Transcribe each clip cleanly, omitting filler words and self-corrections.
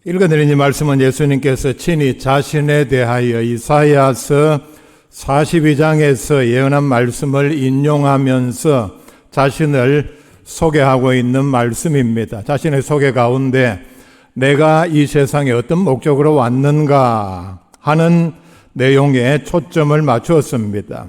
읽어드린 이 말씀은 예수님께서 친히 자신에 대하여 이사야서 42장에서 예언한 말씀을 인용하면서 자신을 소개하고 있는 말씀입니다. 자신의 소개 가운데 내가 이 세상에 어떤 목적으로 왔는가 하는 내용에 초점을 맞추었습니다.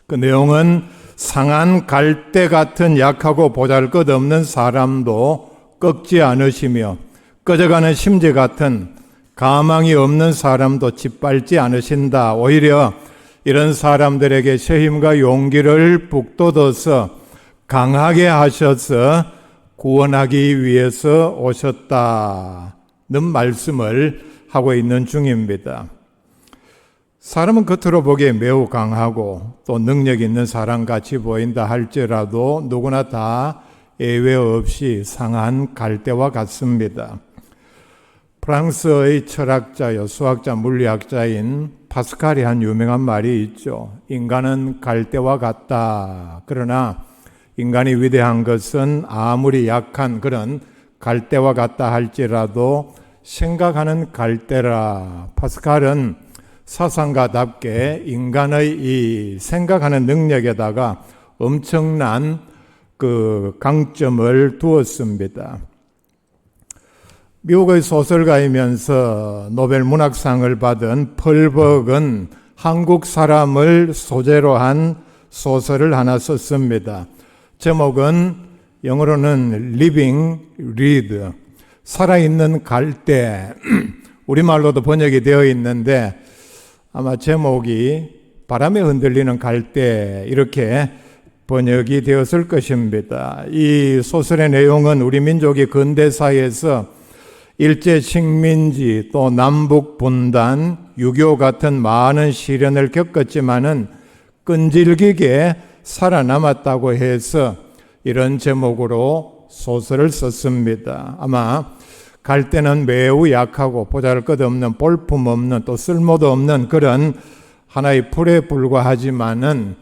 그 내용은 상한 갈대 같은 약하고 보잘것없는 사람도 꺾지 않으시며 꺼져가는 심지 같은 가망이 없는 사람도 짓밟지 않으신다. 오히려 이런 사람들에게 쇠힘과 용기를 북돋아서 강하게 하셔서 구원하기 위해서 오셨다는 말씀을 하고 있는 중입니다. 사람은 겉으로 보기에 매우 강하고 또 능력 있는 사람같이 보인다 할지라도 누구나 다 예외 없이 상한 갈대와 같습니다. 프랑스의 철학자요 수학자 물리학자인 파스칼이 한 유명한 말이 있죠. 인간은 갈대와 같다. 그러나 인간이 위대한 것은 아무리 약한 그런 갈대와 같다 할지라도 생각하는 갈대라. 파스칼은 사상가답게 인간의 이 생각하는 능력에다가 엄청난 그 강점을 두었습니다. 미국의 소설가이면서 노벨 문학상을 받은 펄벅은 한국 사람을 소재로 한 소설을 하나 썼습니다. 제목은 영어로는 Living Reed, 살아있는 갈대. 우리말로도 번역이 되어 있는데 아마 제목이 바람에 흔들리는 갈대 이렇게 번역이 되었을 것입니다. 이 소설의 내용은 우리 민족이 근대사에서 일제 식민지 또 남북 분단, 유교 같은 많은 시련을 겪었지만은 끈질기게 살아남았다고 해서 이런 제목으로 소설을 썼습니다. 아마 갈대는 매우 약하고 보잘것없는 볼품없는 또 쓸모도 없는 그런 하나의 풀에 불과하지만은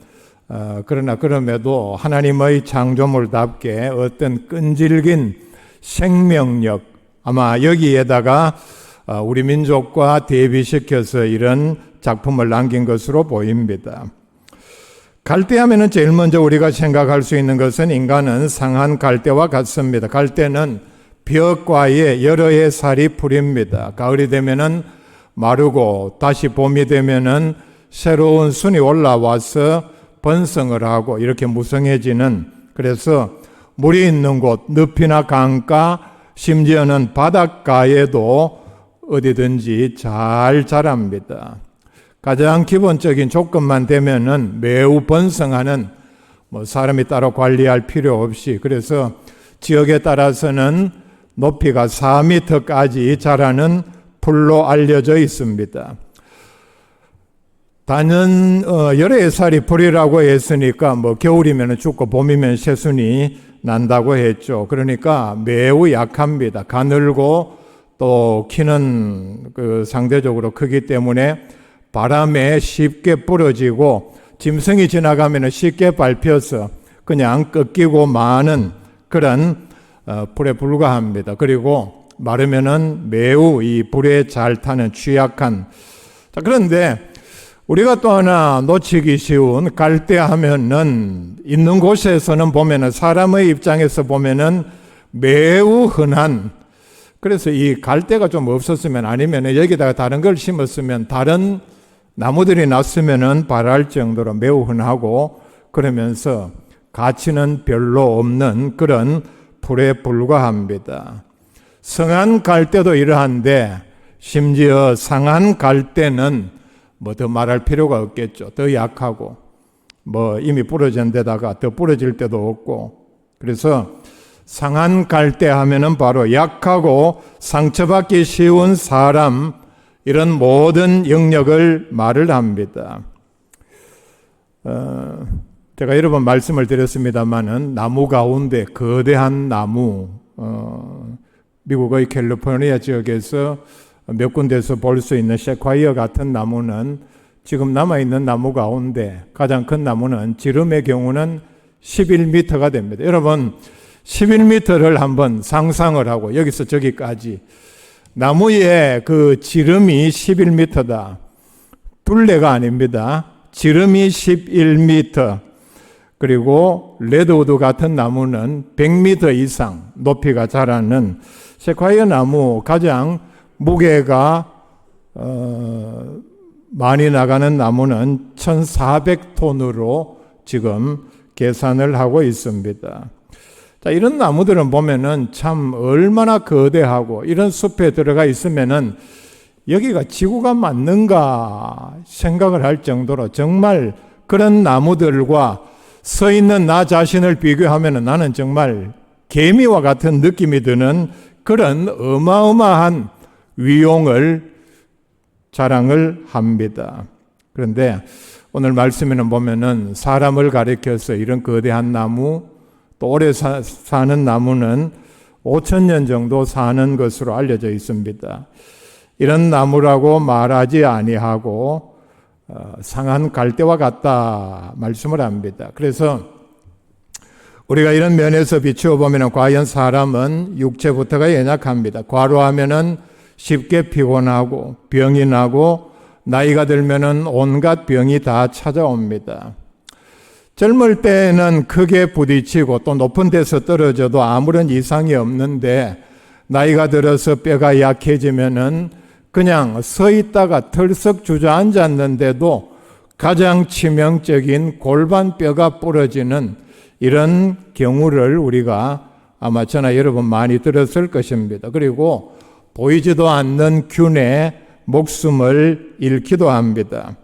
그러나 그럼에도 하나님의 창조물답게 어떤 끈질긴 생명력, 아마 여기에다가 우리 민족과 대비시켜서 이런 작품을 남긴 것으로 보입니다. 갈대하면은 제일 먼저 우리가 생각할 수 있는 것은 인간은 상한 갈대와 같습니다. 갈대는 벼과에 여러 해 살이 풀입니다. 가을이 되면은 마르고 다시 봄이 되면은 새로운 순이 올라와서 번성을 하고 이렇게 무성해지는, 그래서 물이 있는 곳, 늪이나 강가, 심지어는 바닷가에도 어디든지 잘 자랍니다. 가장 기본적인 조건만 되면은 매우 번성하는, 사람이 따로 관리할 필요 없이, 그래서 지역에 따라서는 높이가 4m까지 자라는 풀로 알려져 있습니다. 단연 여러 해살이 풀이라고 했으니까 겨울이면 죽고 봄이면 새순이 난다고 했죠. 그러니까 매우 약합니다. 가늘고 또 키는 상대적으로 크기 때문에 바람에 쉽게 부러지고 짐승이 지나가면 쉽게 밟혀서 그냥 꺾이고 마는 그런 불에 불과합니다. 그리고 마르면은 매우 이 불에 잘 타는 취약한. 자, 그런데 우리가 또 하나 놓치기 쉬운 갈대 하면은 있는 곳에서는 보면은 사람의 입장에서 보면은 매우 흔한, 그래서 이 갈대가 좀 없었으면 아니면 여기다가 다른 걸 심었으면 다른 나무들이 났으면은 바랄 정도로 매우 흔하고 그러면서 가치는 별로 없는 그런 풀에 불과합니다. 성한 갈대도 이러한데 심지어 상한 갈대는 더 말할 필요가 없겠죠. 더 약하고 이미 부러진 데다가 더 부러질 때도 없고, 그래서 상한 갈대 하면은 바로 약하고 상처받기 쉬운 사람, 이런 모든 영역을 말을 합니다. 제가 여러 번 말씀을 드렸습니다마는 나무 가운데 거대한 나무, 미국의 캘리포니아 지역에서 몇 군데에서 볼 수 있는 세콰이어 같은 나무는 지금 남아있는 나무 가운데 가장 큰 나무는 지름의 경우는 11m가 됩니다. 여러분 11m를 한번 상상을 하고 여기서 저기까지 나무의 그 지름이 11m다. 둘레가 아닙니다. 지름이 11m. 그리고 레드우드 같은 나무는 100m 이상 높이가 자라는 세콰이어 나무 가장 무게가 많이 나가는 나무는 1,400톤으로 지금 계산을 하고 있습니다. 자, 이런 나무들은 보면은 참 얼마나 거대하고 이런 숲에 들어가 있으면은 여기가 지구가 맞는가 생각을 할 정도로 정말 그런 나무들과 서 있는 나 자신을 비교하면은 나는 정말 개미와 같은 느낌이 드는 그런 어마어마한 위용을 자랑을 합니다. 그런데 오늘 말씀에는 보면은 사람을 가리켜서 이런 거대한 나무, 또 오래 사는 나무는 5,000년 정도 사는 것으로 알려져 있습니다. 이런 나무라고 말하지 아니하고 상한 갈대와 같다 말씀을 합니다. 그래서 우리가 이런 면에서 비추어 보면 과연 사람은 육체부터가 연약합니다. 과로하면은 쉽게 피곤하고 병이 나고 나이가 들면은 온갖 병이 다 찾아옵니다. 젊을 때는 크게 부딪히고 또 높은 데서 떨어져도 아무런 이상이 없는데 나이가 들어서 뼈가 약해지면은 그냥 서 있다가 털썩 주저앉았는데도 가장 치명적인 골반뼈가 부러지는 이런 경우를 우리가 아마 저나 여러분 많이 들었을 것입니다. 그리고 보이지도 않는 균에 목숨을 잃기도 합니다.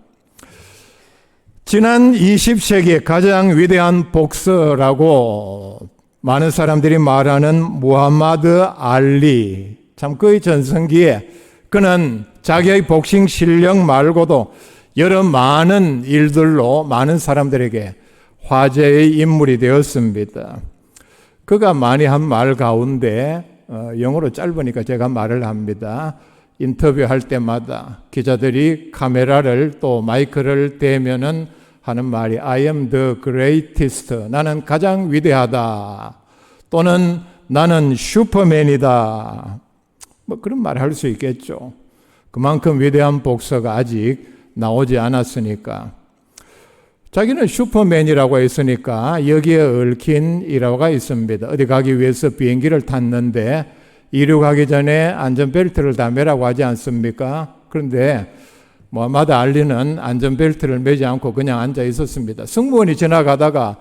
지난 20세기의 가장 위대한 복서라고 많은 사람들이 말하는 무함마드 알리, 참 그의 전성기에 그는 자기의 복싱 실력 말고도 여러 많은 일들로 많은 사람들에게 화제의 인물이 되었습니다. 그가 많이 한 말 가운데 영어로 짧으니까 제가 말을 합니다. 인터뷰할 때마다 기자들이 카메라를 또 마이크를 대면은 하는 말이 I am the greatest. 나는 가장 위대하다. 또는 나는 슈퍼맨이다. 뭐 그런 말 할 수 있겠죠. 그만큼 위대한 복서가 아직 나오지 않았으니까. 자기는 슈퍼맨이라고 했으니까 여기에 얽힌 일화가 있습니다. 어디 가기 위해서 비행기를 탔는데 이륙하기 전에 안전벨트를 다 매라고 하지 않습니까? 그런데 무함마드 알리는 안전벨트를 매지 않고 그냥 앉아 있었습니다. 승무원이 지나가다가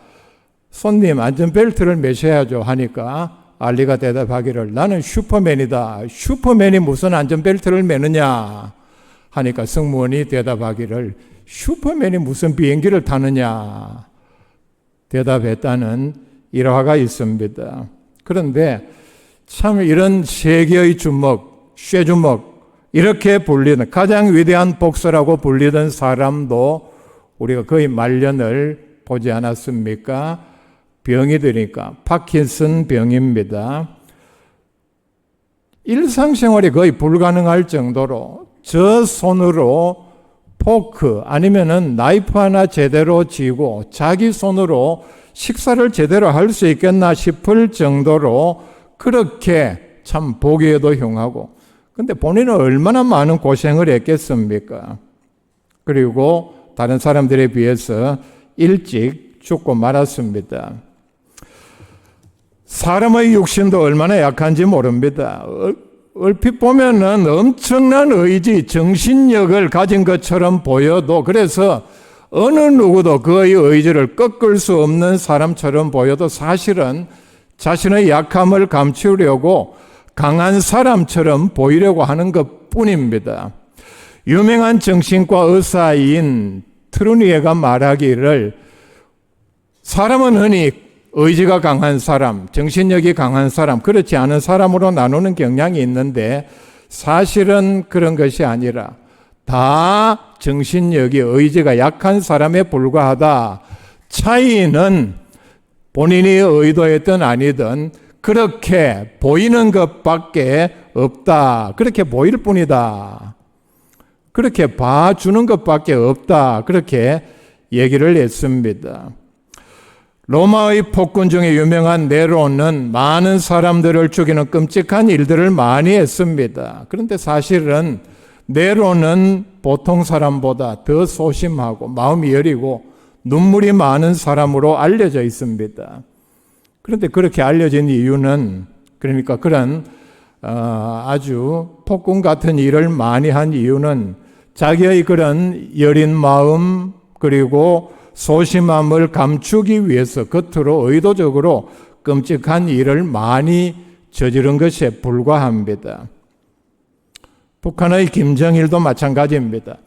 손님 안전벨트를 매셔야죠 하니까 알리가 대답하기를 나는 슈퍼맨이다. 슈퍼맨이 무슨 안전벨트를 매느냐 하니까 승무원이 대답하기를 슈퍼맨이 무슨 비행기를 타느냐 대답했다는 일화가 있습니다. 그런데 참 이런 세계의 주먹, 쇠주먹 이렇게 불리는 가장 위대한 복서라고 불리던 사람도 우리가 거의 말년을 보지 않았습니까? 병이 드니까 파킨슨 병입니다. 일상생활이 거의 불가능할 정도로 저 손으로 포크 아니면은 나이프 하나 제대로 쥐고 자기 손으로 식사를 제대로 할 수 있겠나 싶을 정도로 그렇게 참 보기에도 흉하고 근데 본인은 얼마나 많은 고생을 했겠습니까? 그리고 다른 사람들에 비해서 일찍 죽고 말았습니다. 사람의 육신도 얼마나 약한지 모릅니다. 얼핏 보면은 엄청난 의지, 정신력을 가진 것처럼 보여도 그래서 어느 누구도 그의 의지를 꺾을 수 없는 사람처럼 보여도 사실은 자신의 약함을 감추려고 강한 사람처럼 보이려고 하는 것 뿐입니다. 유명한 정신과 의사인 트루니에가 말하기를 사람은 흔히 의지가 강한 사람, 정신력이 강한 사람, 그렇지 않은 사람으로 나누는 경향이 있는데 사실은 그런 것이 아니라 다 정신력이 의지가 약한 사람에 불과하다. 차이는 본인이 의도했든 아니든 그렇게 보이는 것밖에 없다. 그렇게 보일 뿐이다. 그렇게 봐주는 것밖에 없다. 그렇게 얘기를 했습니다. 로마의 폭군 중에 유명한 네로는 많은 사람들을 죽이는 끔찍한 일들을 많이 했습니다. 그런데 사실은 네로는 보통 사람보다 더 소심하고 마음이 여리고 눈물이 많은 사람으로 알려져 있습니다. 그런데 그렇게 알려진 이유는, 그러니까 그런 아주 폭군 같은 일을 많이 한 이유는 자기의 그런 여린 마음 그리고 소심함을 감추기 위해서 겉으로 의도적으로 끔찍한 일을 많이 저지른 것에 불과합니다. 북한의 김정일도 마찬가지입니다.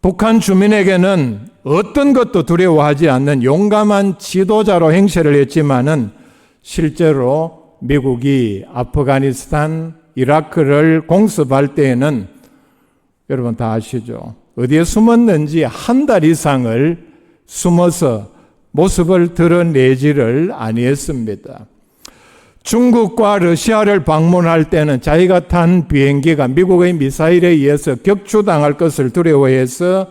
북한 주민에게는 어떤 것도 두려워하지 않는 용감한 지도자로 행세를 했지만은 실제로 미국이 아프가니스탄, 이라크를 공습할 때에는 여러분 다 아시죠? 어디에 숨었는지 한 달 이상을 숨어서 모습을 드러내지를 아니했습니다. 중국과 러시아를 방문할 때는 자기가 탄 비행기가 미국의 미사일에 의해서 격추당할 것을 두려워해서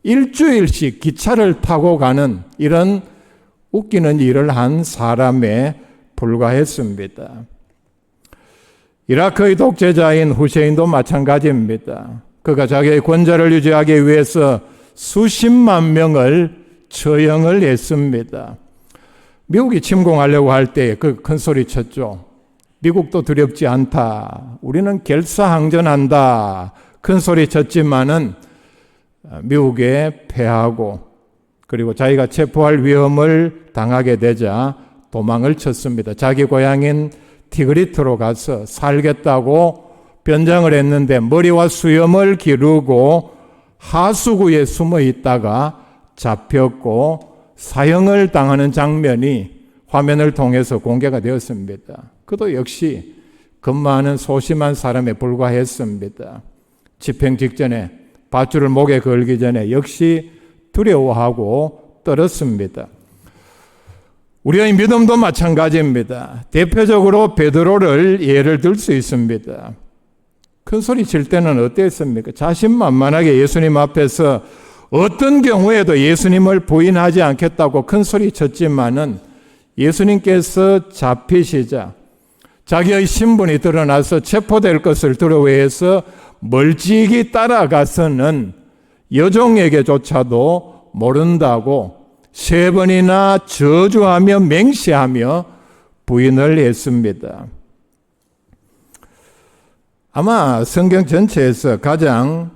일주일씩 기차를 타고 가는 이런 웃기는 일을 한 사람에 불과했습니다. 이라크의 독재자인 후세인도 마찬가지입니다. 그가 자기의 권좌를 유지하기 위해서 수십만 명을 처형을 했습니다. 미국이 침공하려고 할 때 그 큰 소리 쳤죠. 미국도 두렵지 않다. 우리는 결사항전한다. 큰 소리 쳤지만은 미국에 패하고 그리고 자기가 체포할 위험을 당하게 되자 도망을 쳤습니다. 자기 고향인 티그리트로 가서 살겠다고 변장을 했는데 머리와 수염을 기르고 하수구에 숨어 있다가 잡혔고 사형을 당하는 장면이 화면을 통해서 공개가 되었습니다. 그도 역시 겁많은 소심한 사람에 불과했습니다. 집행 직전에 밧줄을 목에 걸기 전에 역시 두려워하고 떨었습니다. 우리의 믿음도 마찬가지입니다. 대표적으로 베드로를 예를 들 수 있습니다. 큰 소리 칠 때는 어땠습니까? 자신만만하게 예수님 앞에서 어떤 경우에도 예수님을 부인하지 않겠다고 큰 소리 쳤지만은 예수님께서 잡히시자 자기의 신분이 드러나서 체포될 것을 두려워해서 멀찍이 따라가서는 여종에게조차도 모른다고 3번이나 저주하며 맹세하며 부인을 했습니다. 아마 성경 전체에서 가장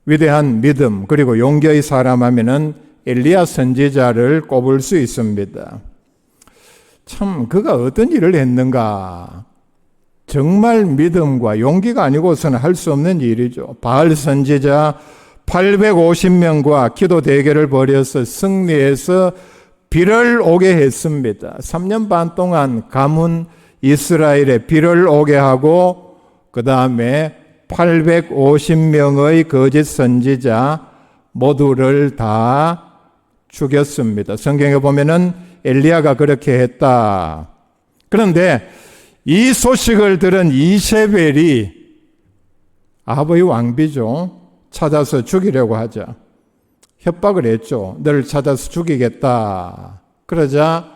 위대한 믿음 그리고 용기의 사람 하면은 엘리야 선지자를 꼽을 수 있습니다. 참 그가 어떤 일을 했는가? 정말 믿음과 용기가 아니고서는 할 수 없는 일이죠. 바알 선지자 850명과 기도 대결을 벌여서 승리해서 비를 오게 했습니다. 3년 반 동안 가문 이스라엘에 비를 오게 하고 그 다음에 850명의 거짓 선지자 모두를 다 죽였습니다. 성경에 보면은 엘리야가 그렇게 했다. 그런데 이 소식을 들은 이세벨이 아합의 왕비죠. 찾아서 죽이려고 하자. 협박을 했죠. 너를 찾아서 죽이겠다. 그러자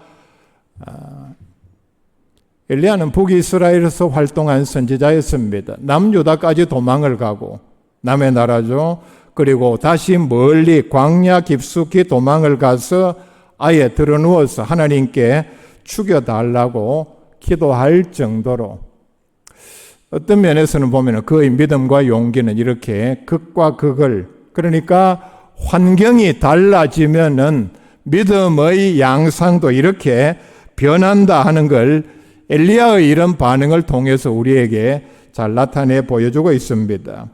엘리야는 북이스라엘에서 활동한 선지자였습니다. 남유다까지 도망을 가고 남의 나라죠. 그리고 다시 멀리 광야 깊숙이 도망을 가서 아예 드러누워서 하나님께 죽여달라고 기도할 정도로 어떤 면에서는 보면 그의 믿음과 용기는 이렇게 극과 극을 그러니까 환경이 달라지면은 믿음의 양상도 이렇게 변한다 하는 걸 엘리야의 이런 반응을 통해서 우리에게 잘 나타내 보여주고 있습니다.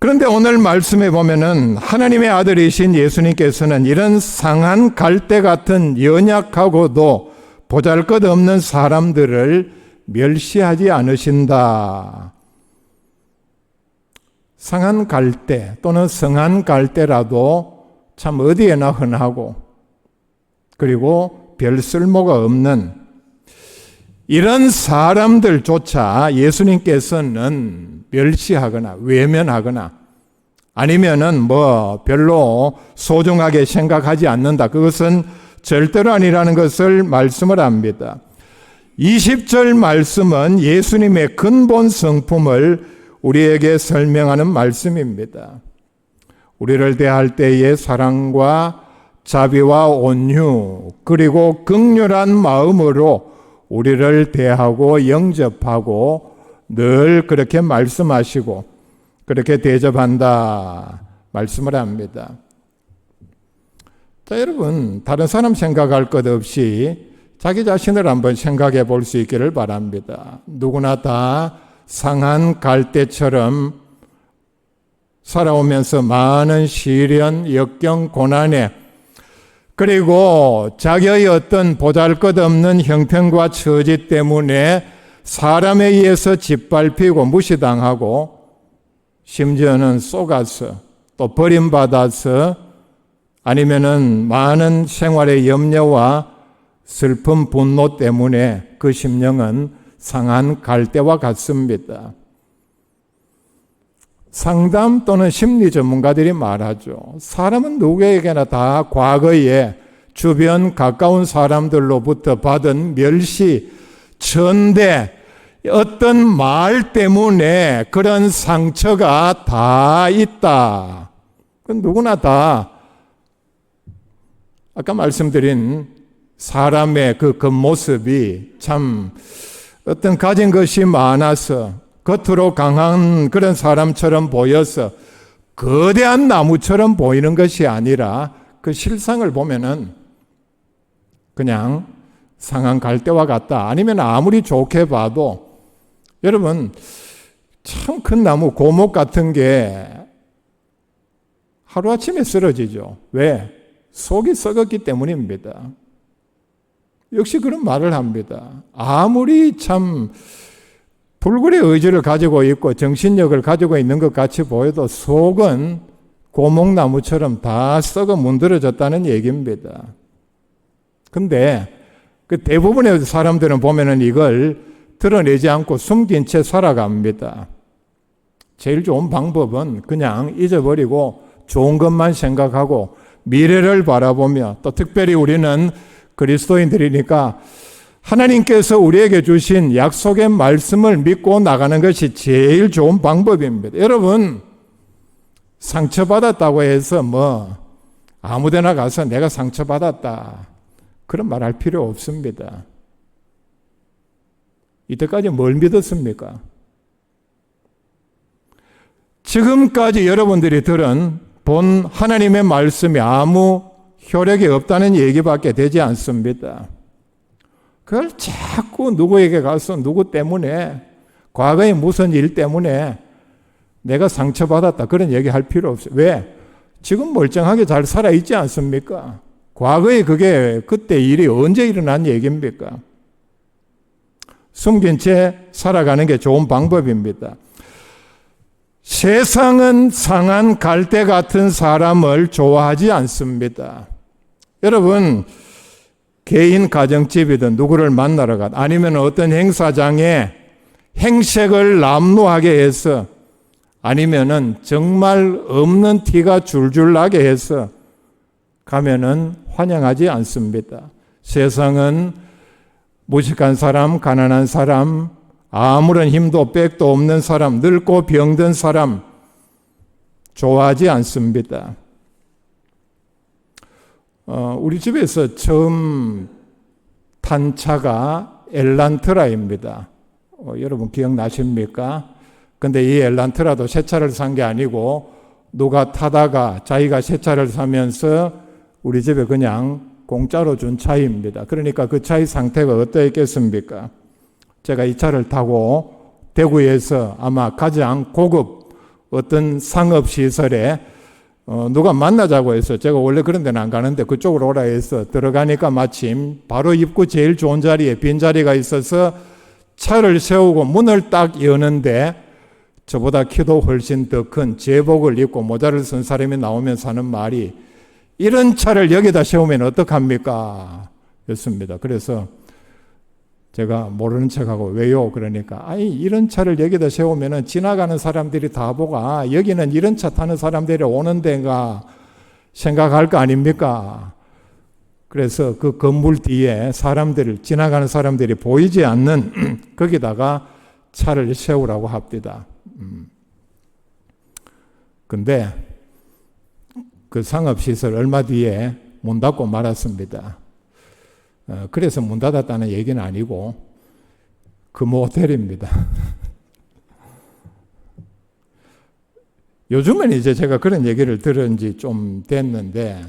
그런데 오늘 말씀에 보면은 하나님의 아들이신 예수님께서는 이런 상한 갈대 같은 연약하고도 보잘것없는 사람들을 멸시하지 않으신다. 상한 갈대 또는 성한 갈대라도 참 어디에나 흔하고 그리고 별 쓸모가 없는 이런 사람들조차 예수님께서는 멸시하거나 외면하거나 아니면은 뭐 별로 소중하게 생각하지 않는다. 그것은 절대로 아니라는 것을 말씀을 합니다. 20절 말씀은 예수님의 근본 성품을 우리에게 설명하는 말씀입니다. 우리를 대할 때의 사랑과 자비와 온유 그리고 극렬한 마음으로 우리를 대하고 영접하고 늘 그렇게 말씀하시고 그렇게 대접한다 말씀을 합니다. 자, 여러분 다른 사람 생각할 것 없이 자기 자신을 한번 생각해 볼 수 있기를 바랍니다. 누구나 다 상한 갈대처럼 살아오면서 많은 시련, 역경, 고난에 그리고 자기의 어떤 보잘것없는 형편과 처지 때문에 사람에 의해서 짓밟히고 무시당하고 심지어는 쏘가서 또 버림받아서 아니면은 많은 생활의 염려와 슬픔, 분노 때문에 그 심령은 상한 갈대와 같습니다. 상담 또는 심리 전문가들이 말하죠. 사람은 누구에게나 다 과거에 주변 가까운 사람들로부터 받은 멸시, 천대, 어떤 말 때문에 그런 상처가 다 있다. 누구나 다 아까 말씀드린 사람의 그 겉모습이 참 어떤 가진 것이 많아서 겉으로 강한 그런 사람처럼 보여서 거대한 나무처럼 보이는 것이 아니라 그 실상을 보면은 그냥 상한 갈대와 같다. 아니면 아무리 좋게 봐도 여러분 참 큰 나무 고목 같은 게 하루아침에 쓰러지죠. 왜? 속이 썩었기 때문입니다. 역시 그런 말을 합니다. 아무리 참 불굴의 의지를 가지고 있고 정신력을 가지고 있는 것 같이 보여도 속은 고목나무처럼 다 썩어 문드러졌다는 얘기입니다. 근데 그 대부분의 사람들은 보면은 이걸 드러내지 않고 숨긴 채 살아갑니다. 제일 좋은 방법은 그냥 잊어버리고 좋은 것만 생각하고 미래를 바라보며 또 특별히 우리는 그리스도인들이니까 하나님께서 우리에게 주신 약속의 말씀을 믿고 나가는 것이 제일 좋은 방법입니다. 여러분 상처받았다고 해서 뭐 아무데나 가서 내가 상처받았다 그런 말 할 필요 없습니다. 이때까지 뭘 믿었습니까? 지금까지 여러분들이 들은 본 하나님의 말씀이 아무 효력이 없다는 얘기밖에 되지 않습니다. 그걸 자꾸 누구에게 가서 누구 때문에 과거에 무슨 일 때문에 내가 상처받았다 그런 얘기할 필요 없어요. 왜? 지금 멀쩡하게 잘 살아있지 않습니까? 과거에 그게 그때 일이 언제 일어난 얘기입니까? 숨긴 채 살아가는 게 좋은 방법입니다. 세상은 상한 갈대 같은 사람을 좋아하지 않습니다. 여러분 개인 가정집이든 누구를 만나러 가든 아니면 어떤 행사장에 행색을 남루하게 해서 아니면은 정말 없는 티가 줄줄 나게 해서 가면은 환영하지 않습니다. 세상은 무식한 사람, 가난한 사람, 아무런 힘도 백도 없는 사람, 늙고 병든 사람 좋아하지 않습니다. 우리 집에서 처음 탄 차가 엘란트라입니다. 여러분 기억나십니까? 근데 이 엘란트라도 새 차를 산 게 아니고 누가 타다가 자기가 새 차를 사면서 우리 집에 그냥 공짜로 준 차입니다. 그러니까 그 차의 상태가 어떠했겠습니까? 제가 이 차를 타고 대구에서 아마 가장 고급 어떤 상업시설에 누가 만나자고 해서 제가 원래 그런 데는 안 가는데 그쪽으로 오라 해서 들어가니까 마침 바로 입구 제일 좋은 자리에 빈자리가 있어서 차를 세우고 문을 딱 여는데 저보다 키도 훨씬 더 큰 제복을 입고 모자를 쓴 사람이 나오면서 하는 말이 이런 차를 여기다 세우면 어떡합니까? 였습니다. 그래서 제가 모르는 척하고 왜요? 그러니까 아니 이런 차를 여기다 세우면은 지나가는 사람들이 다 보고 아 여기는 이런 차 타는 사람들이 오는 데인가 생각할 거 아닙니까? 그래서 그 건물 뒤에 지나가는 사람들이 보이지 않는 거기다가 차를 세우라고 합니다. 근데 그 상업시설 얼마 뒤에 문 닫고 말았습니다. 그래서 문 닫았다는 얘기는 아니고 금호텔입니다. 요즘은 이제 제가 그런 얘기를 들은 지 좀 됐는데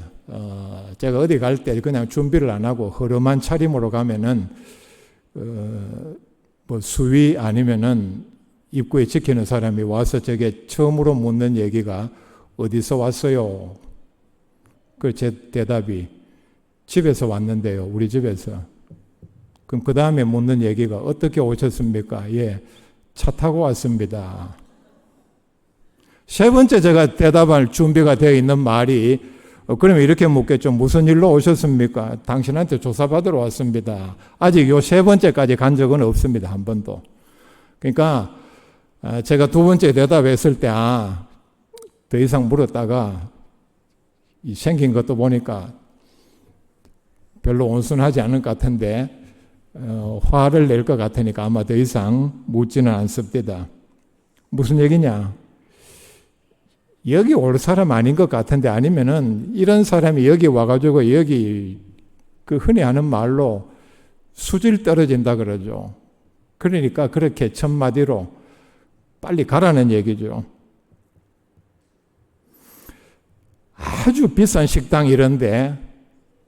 제가 어디 갈 때 그냥 준비를 안 하고 허름한 차림으로 가면은 뭐 수위 아니면은 입구에 지키는 사람이 와서 저게 처음으로 묻는 얘기가 어디서 왔어요? 그 제 대답이 집에서 왔는데요. 우리 집에서. 그럼 그 다음에 묻는 얘기가 어떻게 오셨습니까? 예, 차 타고 왔습니다. 세 번째 제가 대답할 준비가 되어 있는 말이 그러면 이렇게 묻겠죠. 무슨 일로 오셨습니까? 당신한테 조사받으러 왔습니다. 아직 요 세 번째까지 간 적은 없습니다. 한 번도. 그러니까 제가 두 번째 대답했을 때 더 이상 물었다가 생긴 것도 보니까 별로 온순하지 않을 것 같은데 화를 낼 것 같으니까 아마 더 이상 묻지는 않습니다. 무슨 얘기냐? 여기 올 사람 아닌 것 같은데 아니면은 이런 사람이 여기 와가지고 여기 그 흔히 하는 말로 수질 떨어진다 그러죠. 그러니까 그렇게 첫마디로 빨리 가라는 얘기죠. 아주 비싼 식당 이런데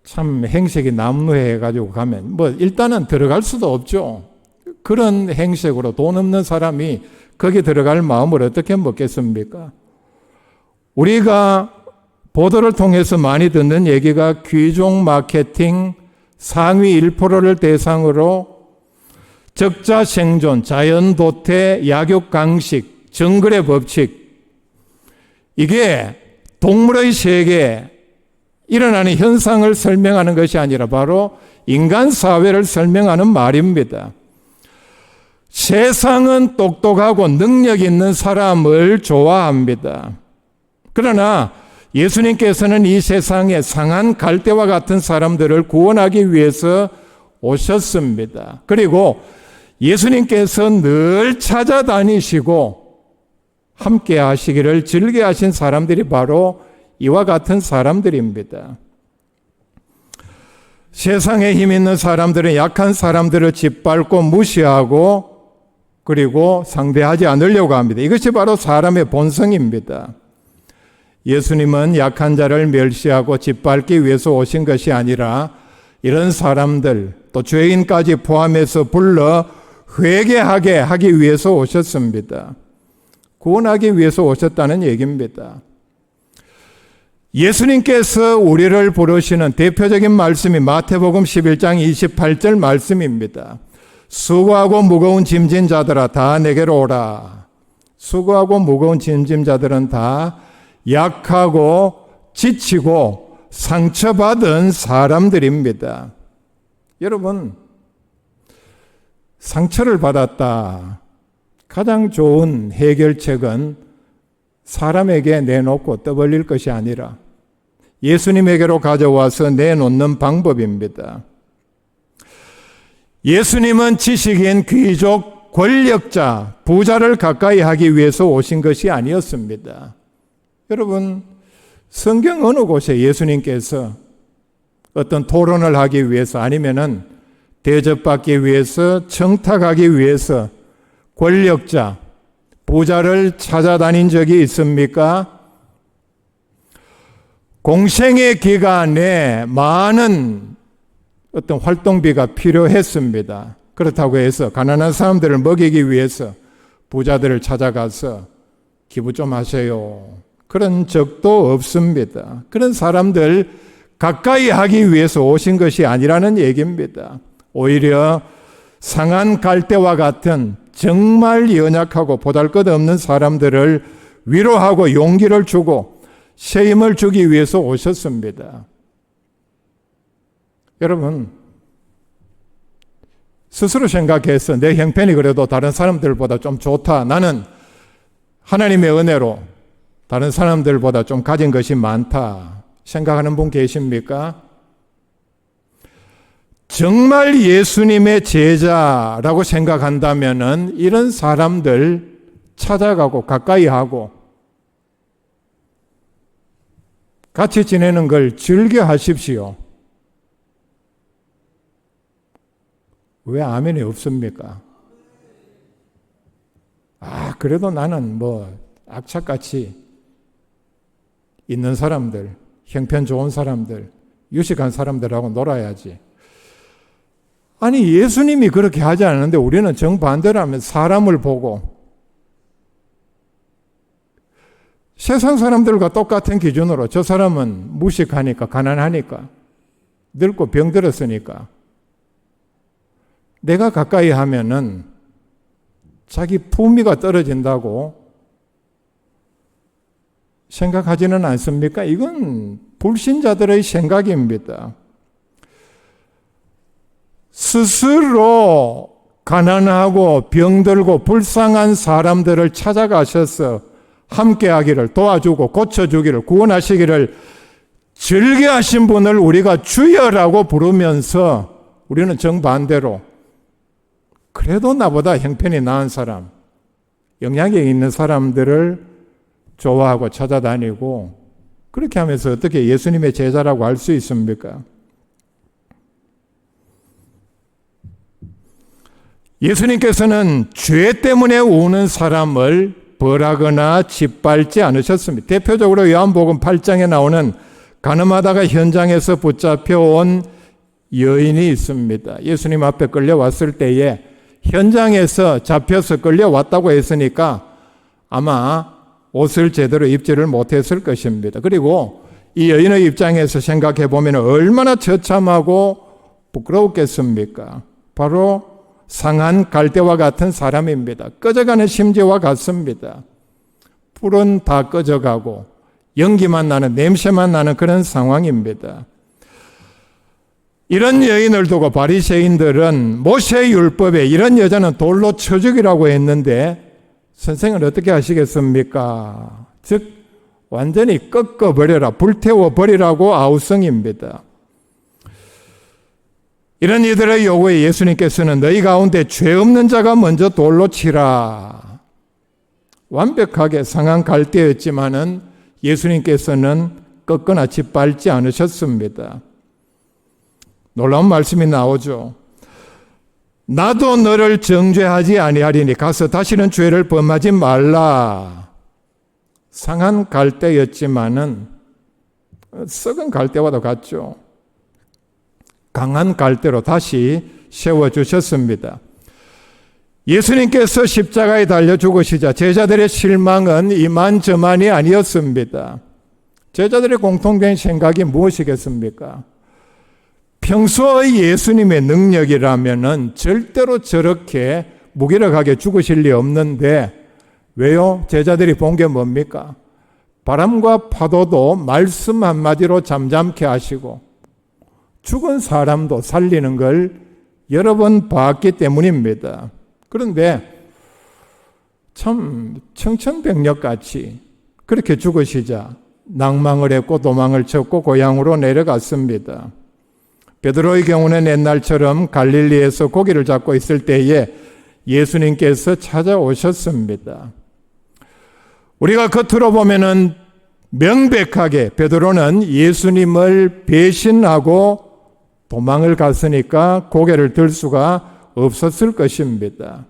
참 행색이 남루해가지고 가면 뭐 일단은 들어갈 수도 없죠. 그런 행색으로 돈 없는 사람이 거기 들어갈 마음을 어떻게 먹겠습니까? 우리가 보도를 통해서 많이 듣는 얘기가 귀족 마케팅 상위 1%를 대상으로 적자 생존, 자연 도태, 약육 강식, 정글의 법칙 이게 동물의 세계에 일어나는 현상을 설명하는 것이 아니라 바로 인간 사회를 설명하는 말입니다. 세상은 똑똑하고 능력 있는 사람을 좋아합니다. 그러나 예수님께서는 이 세상에 상한 갈대와 같은 사람들을 구원하기 위해서 오셨습니다. 그리고 예수님께서 늘 찾아다니시고 함께 하시기를 즐겨하신 사람들이 바로 이와 같은 사람들입니다. 세상에 힘 있는 사람들은 약한 사람들을 짓밟고 무시하고 그리고 상대하지 않으려고 합니다. 이것이 바로 사람의 본성입니다. 예수님은 약한 자를 멸시하고 짓밟기 위해서 오신 것이 아니라 이런 사람들 또 죄인까지 포함해서 불러 회개하게 하기 위해서 오셨습니다. 구원하기 위해서 오셨다는 얘기입니다. 예수님께서 우리를 부르시는 대표적인 말씀이 마태복음 11장 28절 말씀입니다. 수고하고 무거운 짐진 자들아 다 내게로 오라. 수고하고 무거운 짐진 자들은 다 약하고 지치고 상처받은 사람들입니다. 여러분, 상처를 받았다. 가장 좋은 해결책은 사람에게 내놓고 떠벌릴 것이 아니라 예수님에게로 가져와서 내놓는 방법입니다. 예수님은 지식인, 귀족, 권력자, 부자를 가까이 하기 위해서 오신 것이 아니었습니다. 여러분, 성경 어느 곳에 예수님께서 어떤 토론을 하기 위해서 아니면은 대접받기 위해서 청탁하기 위해서 권력자, 부자를 찾아다닌 적이 있습니까? 공생의 기간에 많은 어떤 활동비가 필요했습니다. 그렇다고 해서 가난한 사람들을 먹이기 위해서 부자들을 찾아가서 기부 좀 하세요. 그런 적도 없습니다. 그런 사람들 가까이 하기 위해서 오신 것이 아니라는 얘기입니다. 오히려 상한 갈대와 같은 정말 연약하고 보잘것없는 사람들을 위로하고 용기를 주고 새 힘을 주기 위해서 오셨습니다. 여러분, 스스로 생각해서 내 형편이 그래도 다른 사람들보다 좀 좋다. 나는 하나님의 은혜로 다른 사람들보다 좀 가진 것이 많다. 생각하는 분 계십니까? 정말 예수님의 제자라고 생각한다면은 이런 사람들 찾아가고 가까이 하고 같이 지내는 걸 즐겨 하십시오. 왜 아멘이 없습니까? 그래도 나는 악착같이 있는 사람들, 형편 좋은 사람들, 유식한 사람들하고 놀아야지. 아니, 예수님이 그렇게 하지 않는데 우리는 정반대로 하면 사람을 보고 세상 사람들과 똑같은 기준으로 저 사람은 무식하니까, 가난하니까, 늙고 병들었으니까 내가 가까이 하면은 자기 품위가 떨어진다고 생각하지는 않습니까? 이건 불신자들의 생각입니다. 스스로 가난하고 병들고 불쌍한 사람들을 찾아가셔서 함께하기를, 도와주고 고쳐주기를, 구원하시기를 즐겨하신 분을 우리가 주여라고 부르면서 우리는 정반대로 그래도 나보다 형편이 나은 사람, 영향력 있는 사람들을 좋아하고 찾아다니고 그렇게 하면서 어떻게 예수님의 제자라고 할 수 있습니까? 예수님께서는 죄 때문에 우는 사람을 벌하거나 짓밟지 않으셨습니다. 대표적으로 요한복음 8장에 나오는 가늠하다가 현장에서 붙잡혀온 여인이 있습니다. 예수님 앞에 끌려왔을 때에 현장에서 잡혀서 끌려왔다고 했으니까 아마 옷을 제대로 입지를 못했을 것입니다. 그리고 이 여인의 입장에서 생각해 보면 얼마나 처참하고 부끄러웠겠습니까? 바로 상한 갈대와 같은 사람입니다. 꺼져가는 심지와 같습니다. 불은 다 꺼져가고 연기만 나는, 냄새만 나는 그런 상황입니다. 이런 여인을 두고 바리새인들은 모세 율법에 이런 여자는 돌로 쳐 죽이라고 했는데 선생은 어떻게 하시겠습니까? 즉 완전히 꺾어버려라, 불태워버리라고 아우성입니다. 이런 이들의 요구에 예수님께서는 너희 가운데 죄 없는 자가 먼저 돌로 치라. 완벽하게 상한 갈대였지만은 예수님께서는 꺾거나 짓밟지 않으셨습니다. 놀라운 말씀이 나오죠. 나도 너를 정죄하지 아니하리니 가서 다시는 죄를 범하지 말라. 상한 갈대였지만은 썩은 갈대와도 같죠. 강한 갈대로 다시 세워주셨습니다. 예수님께서 십자가에 달려 죽으시자 제자들의 실망은 이만저만이 아니었습니다. 제자들의 공통된 생각이 무엇이겠습니까? 평소의 예수님의 능력이라면은 절대로 저렇게 무기력하게 죽으실 리 없는데 왜요? 제자들이 본 게 뭡니까? 바람과 파도도 말씀 한마디로 잠잠케 하시고 죽은 사람도 살리는 걸 여러 번 봤기 때문입니다. 그런데 참 청천벽력같이 그렇게 죽으시자 낭망을 했고 도망을 쳤고 고향으로 내려갔습니다. 베드로의 경우는 옛날처럼 갈릴리에서 고기를 잡고 있을 때에 예수님께서 찾아오셨습니다. 우리가 겉으로 보면은 명백하게 베드로는 예수님을 배신하고 도망을 갔으니까 고개를 들 수가 없었을 것입니다.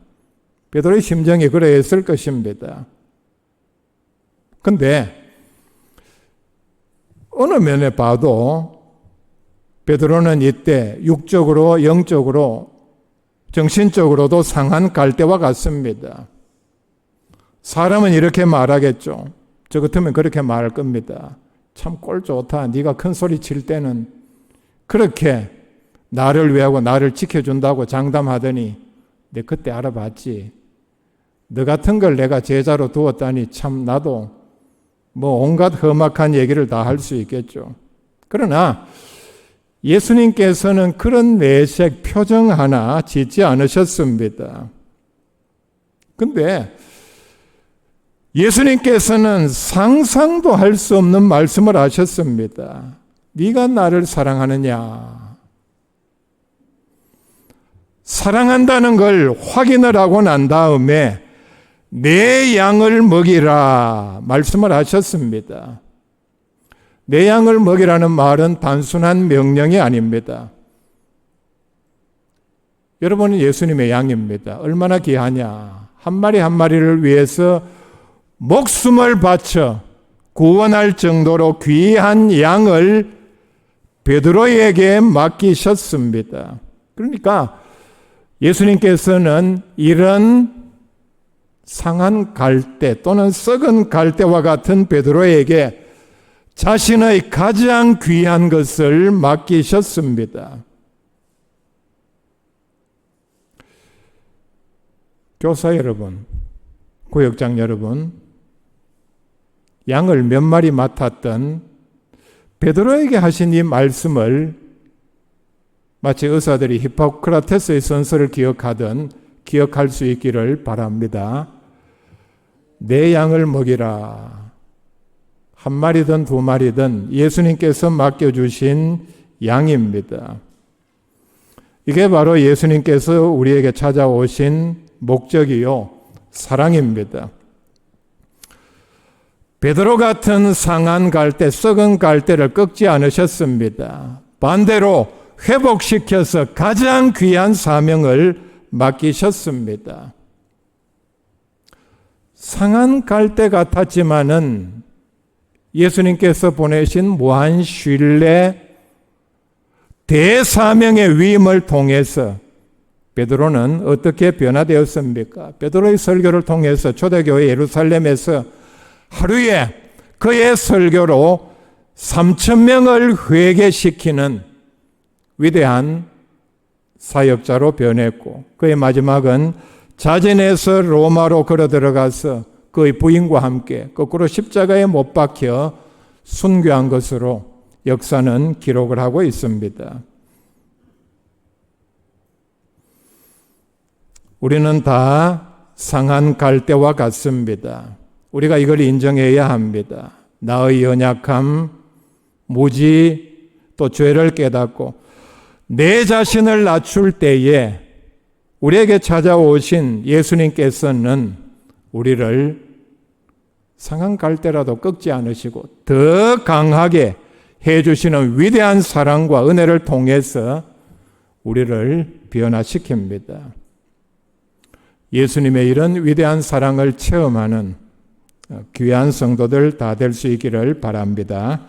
베드로의 심정이 그러했을 것입니다. 그런데 어느 면에 봐도 베드로는 이때 육적으로, 영적으로, 정신적으로도 상한 갈대와 같습니다. 사람은 이렇게 말하겠죠. 저 같으면 그렇게 말할 겁니다. 참 꼴 좋다. 네가 큰 소리 칠 때는 그렇게 나를 위하고 나를 지켜준다고 장담하더니 내 그때 알아봤지. 너 같은 걸 내가 제자로 두었다니 참 나도 온갖 험악한 얘기를 다 할 수 있겠죠. 그러나 예수님께서는 그런 내색 표정 하나 짓지 않으셨습니다. 근데 예수님께서는 상상도 할 수 없는 말씀을 하셨습니다. 네가 나를 사랑하느냐? 사랑한다는 걸 확인을 하고 난 다음에 내 양을 먹이라 말씀을 하셨습니다. 내 양을 먹이라는 말은 단순한 명령이 아닙니다. 여러분은 예수님의 양입니다. 얼마나 귀하냐. 한 마리 한 마리를 위해서 목숨을 바쳐 구원할 정도로 귀한 양을 베드로에게 맡기셨습니다. 그러니까 예수님께서는 이런 상한 갈대 또는 썩은 갈대와 같은 베드로에게 자신의 가장 귀한 것을 맡기셨습니다. 교사 여러분, 구역장 여러분, 양을 몇 마리 맡았던 베드로에게 하신 이 말씀을 마치 의사들이 히포크라테스의 선서를 기억할 수 있기를 바랍니다. 내 양을 먹이라. 한 마리든 두 마리든 예수님께서 맡겨주신 양입니다. 이게 바로 예수님께서 우리에게 찾아오신 목적이요, 사랑입니다. 베드로 같은 상한 갈대, 썩은 갈대를 꺾지 않으셨습니다. 반대로 회복시켜서 가장 귀한 사명을 맡기셨습니다. 상한 갈대 같았지만은 예수님께서 보내신 무한 신뢰 대사명의 위임을 통해서 베드로는 어떻게 변화되었습니까? 베드로의 설교를 통해서 초대교회 예루살렘에서 하루에 그의 설교로 3,000명을 회개시키는 위대한 사역자로 변했고, 그의 마지막은 자진해서 로마로 걸어 들어가서 그의 부인과 함께 거꾸로 십자가에 못 박혀 순교한 것으로 역사는 기록을 하고 있습니다. 우리는 다 상한 갈대와 같습니다. 우리가 이걸 인정해야 합니다. 나의 연약함, 무지, 또 죄를 깨닫고 내 자신을 낮출 때에 우리에게 찾아오신 예수님께서는 우리를 상한 갈대라도 꺾지 않으시고 더 강하게 해주시는 위대한 사랑과 은혜를 통해서 우리를 변화시킵니다. 예수님의 이런 위대한 사랑을 체험하는 귀한 성도들 다 될 수 있기를 바랍니다.